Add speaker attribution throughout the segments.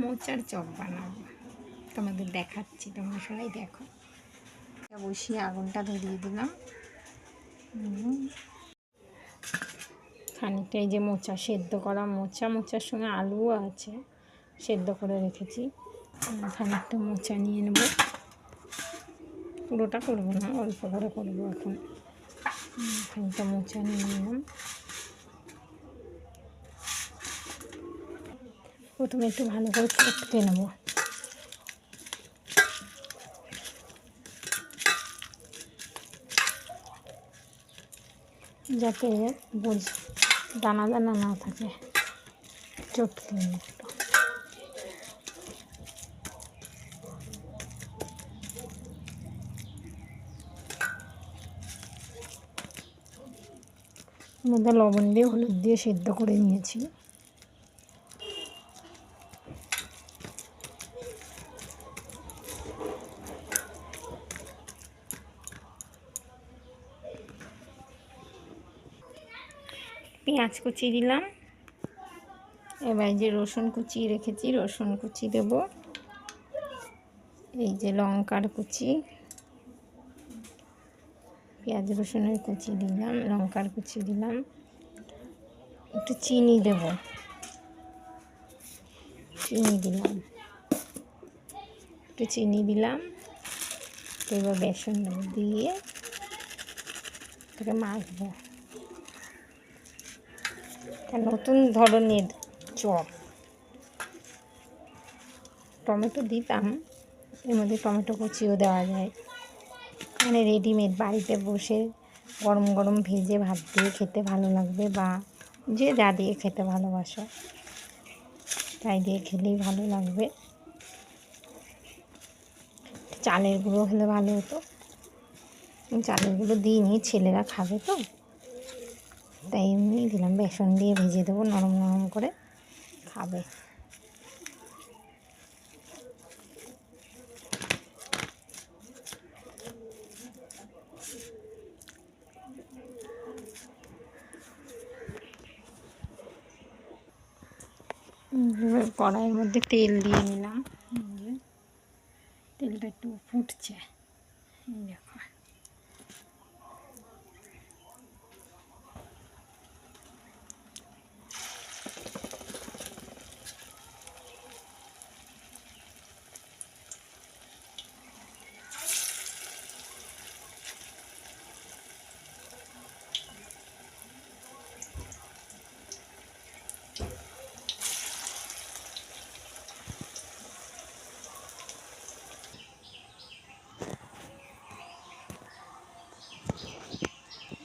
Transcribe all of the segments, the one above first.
Speaker 1: মোচার চপ বানাবো, তোমাদের দেখাচ্ছি, তোমরা সবাই দেখো। বসিয়ে আগুনটা ধরিয়ে দিলাম। খানিকটা এই যে মোচা, সেদ্ধ করা মোচার সঙ্গে আলুও আছে, সেদ্ধ করে রেখেছি। খানিকটা মোচা নিয়ে নেব, পুরোটা করবো না, অল্প করে করবো এখন। খানিকটা মোচা নিয়ে নিলাম। প্রথমে একটু ভালো করে চটকে নেব, যাতে দানা দানা না থাকে। চটকে নেব একটু। মধ্যে লবণ দিয়ে হলুদ দিয়ে সেদ্ধ করে নিয়েছি। পেঁয়াজ কুচি দিলাম। এবার যে রসুন কুচি রেখেছি, রসুন কুচি দেব। এই যে লঙ্কার কুচি, পেঁয়াজ রসুনের কুচি দিলাম, লঙ্কার কুচি দিলাম। একটু চিনি দেব, চিনি দিলাম, একটু চিনি দিলাম। এবার বেসন দিয়ে তাকে মাখবো। নতুন ধরনের চপ। টমেটো দিতাম, এর মধ্যে টমেটো কুচিও দেওয়া যায়। মানে রেডিমেড, বাড়িতে বসে গরম গরম ভেজে ভাত দিয়ে খেতে ভালো লাগবে, বা যে যা দিয়ে খেতে ভালোবাসো তাই দিয়ে খেলেই ভালো লাগবে। চালের গুঁড়ো হলে ভালো হতো, চালের গুঁড়ো দিইনি, ছেলেরা খাবে তো, তাই এমনি দিলাম। বেসন দিয়ে ভেজে দেবো, নরম নরম করে খাবে। কড়াইয়ের মধ্যে তেল দিয়ে নিলাম, তেলটা একটু ফুটছে, এই দেখো।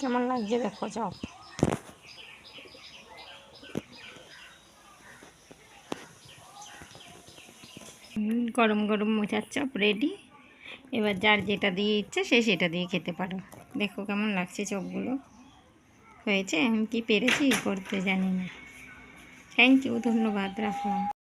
Speaker 1: কেমন লাগছে দেখো চপ। গরম গরম মোচার চপ রেডি। এবার যার যেটা দিয়ে ইচ্ছে সে সেটা দিয়ে খেতে পারো। দেখো কেমন লাগছে চপগুলো। হয়েছে, আমি কি পেরেছি করতে জানি না। থ্যাংক ইউ, ধন্যবাদ, রাখলাম।